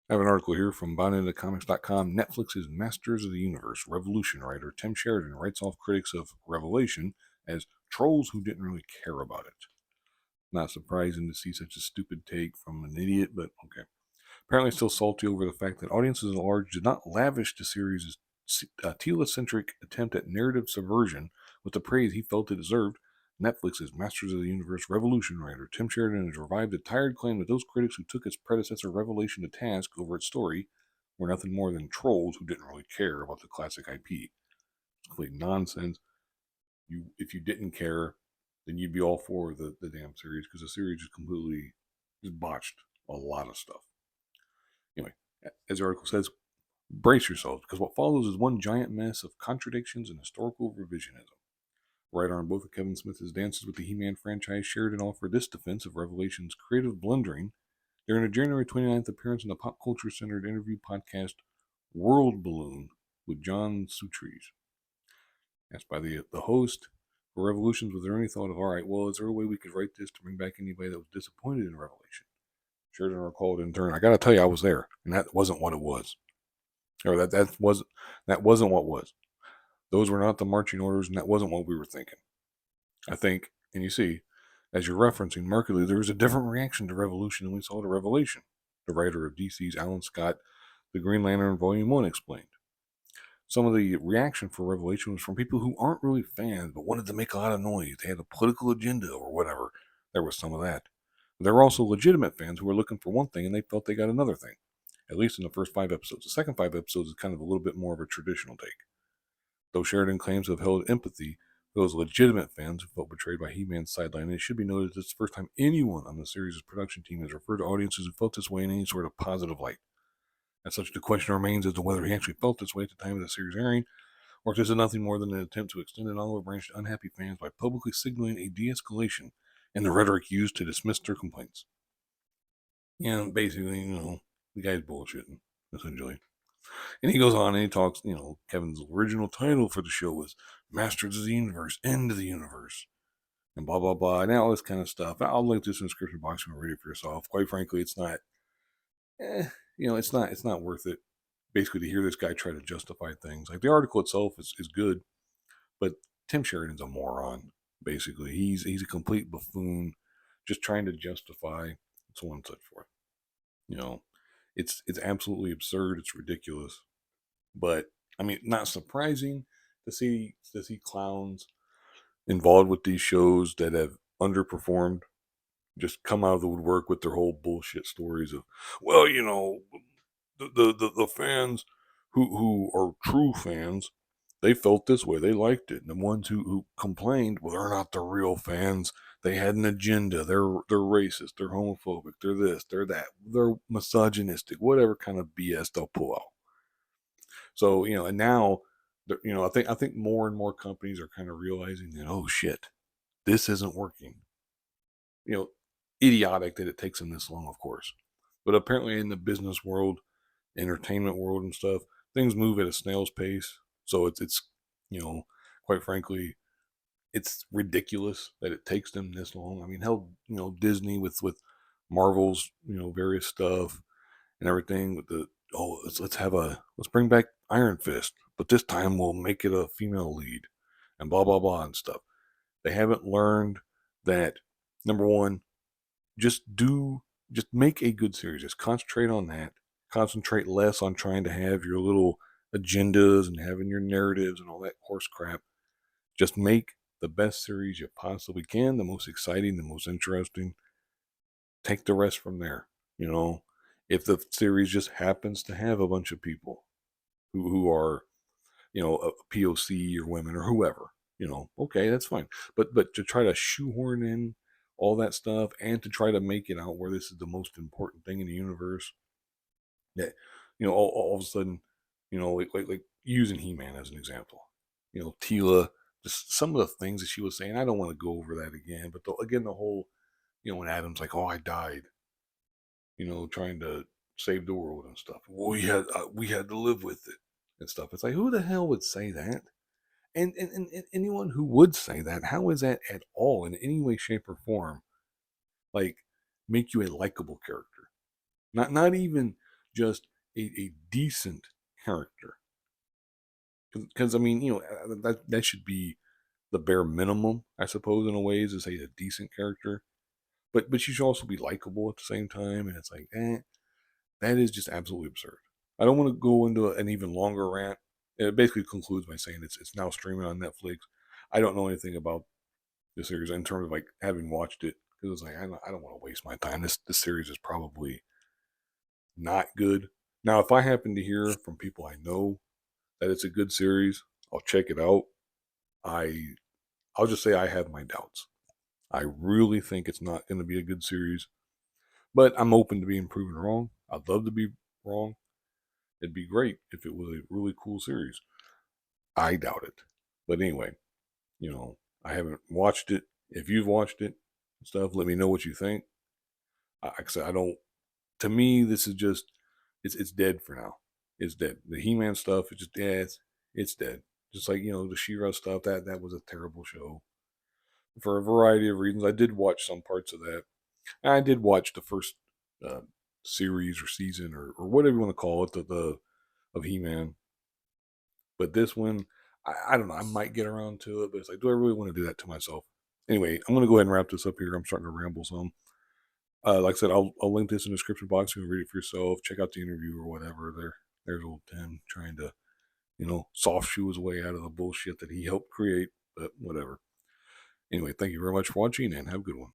I have an article here from BoundIntoComics.com. Netflix's Masters of the Universe Revolution writer Tim Sheridan writes off critics of Revelation as trolls who didn't really care about it. Not surprising to see such a stupid take from an idiot, but okay. Apparently still salty over the fact that audiences at large did not lavish the series' telecentric attempt at narrative subversion with the praise he felt it deserved. Netflix's Masters of the Universe Revolution writer Tim Sheridan has revived the tired claim that those critics who took its predecessor Revelation to task over its story were nothing more than trolls who didn't really care about the classic IP. It's complete nonsense. If you didn't care, then you'd be all for the damn series, because the series just botched a lot of stuff. Anyway, as the article says, brace yourselves, because what follows is one giant mess of contradictions and historical revisionism. Writer on both of Kevin Smith's dances with the He-Man franchise, Sheridan offered this defense of Revelation's creative blundering during a January 29th appearance in the pop culture-centered interview podcast World Balloon with John Sutries. Asked by the host for Revolutions, was there any thought of, all right, well, is there a way we could write this to bring back anybody that was disappointed in Revelation? Sheridan recalled in turn, I got to tell you, I was there, and that wasn't what it was. Or that wasn't what was. Those were not the marching orders, and that wasn't what we were thinking. I think, and you see, as you're referencing, markedly, there was a different reaction to Revolution than we saw to Revelation. The writer of DC's Alan Scott, The Green Lantern Volume 1 explained. Some of the reaction for Revelation was from people who aren't really fans but wanted to make a lot of noise. They had a political agenda or whatever. There was some of that. But there were also legitimate fans who were looking for one thing and they felt they got another thing, at least in the first 5 episodes. The second 5 episodes is kind of a little bit more of a traditional take. Though Sheridan claims to have held empathy for those legitimate fans who felt betrayed by He-Man's sideline, it should be noted that it's the first time anyone on the series' production team has referred to audiences who felt this way in any sort of positive light. As such, the question remains as to whether he actually felt this way at the time of the series airing, or if this is nothing more than an attempt to extend an olive branch to unhappy fans by publicly signaling a de-escalation in the rhetoric used to dismiss their complaints. And basically, the guy's bullshitting, essentially. And he goes on and he talks, Kevin's original title for the show was Masters of the Universe, End of the Universe, and blah, blah, blah, and all this kind of stuff. I'll link this in the description box and read it for yourself. Quite frankly, it's not, it's not worth it, basically, to hear this guy try to justify things. Like, the article itself is good, but Tim Sheridan's a moron, basically. He's a complete buffoon, just trying to justify so on and so forth. It's absolutely absurd. It's ridiculous. But I mean, not surprising to see clowns involved with these shows that have underperformed just come out of the woodwork with their whole bullshit stories of, well, the fans who are true fans, they felt this way, they liked it, and the ones who complained, well, they're not the real fans. They had an agenda. They're racist. They're homophobic. They're this. They're that. They're misogynistic. Whatever kind of BS they'll pull out. So and now, I think more and more companies are kind of realizing that, oh shit, this isn't working. Idiotic that it takes them this long, of course, but apparently in the business world, entertainment world, and stuff, things move at a snail's pace. So it's quite frankly, it's ridiculous that it takes them this long. I mean, hell, Disney with Marvel's various stuff and everything with the, oh, let's bring back Iron Fist, but this time we'll make it a female lead and blah blah blah and stuff. They haven't learned that, number one, just make a good series. Just concentrate on that. Concentrate less on trying to have your little agendas and having your narratives and all that horse crap. Just make the best series you possibly can, the most exciting, the most interesting. Take the rest from there. If the series just happens to have a bunch of people who are, a POC or women or whoever, okay, that's fine. But to try to shoehorn in all that stuff and to try to make it out where this is the most important thing in the universe, that all of a sudden, like using He-Man as an example, Tila, just some of the things that she was saying, I don't want to go over that again, but the whole, when Adam's like, oh, I died, trying to save the world and stuff. Well, we had to live with it and stuff. It's like, who the hell would say that? And anyone who would say that, how is that at all in any way, shape, or form like make you a likable character? Not even just a decent character. Because I mean, that should be the bare minimum, I suppose, in a way, is to say a decent character. But she should also be likable at the same time. And it's like, that is just absolutely absurd. I don't want to go into an even longer rant. It basically concludes by saying it's now streaming on Netflix. I don't know anything about the series in terms of like having watched it, because it's like I don't want to waste my time. This series is probably not good. Now, if I happen to hear from people I know that it's a good series, I'll check it out. I I'll just say I have my doubts. I really think it's not going to be a good series, but I'm open to being proven wrong. I'd love to be wrong. It'd be great if it was a really cool series. I doubt it. But anyway, I haven't watched it. If you've watched it and stuff, let me know what you think. Like I said, I don't. To me, this is just it's dead for now. It's dead. The He-Man stuff is just it's dead. Just like the She-Ra stuff. That was a terrible show for a variety of reasons. I did watch some parts of that. And I did watch the first uh, series or season or whatever you want to call it, the of He-Man. But this one, I don't know. I might get around to it, but it's like, do I really want to do that to myself? Anyway, I'm going to go ahead and wrap this up here. I'm starting to ramble some. Like I said, I'll link this in the description box. You can read it for yourself. Check out the interview or whatever. There's old Tim trying to, soft shoe his way out of the bullshit that he helped create. But whatever. Anyway, thank you very much for watching and have a good one.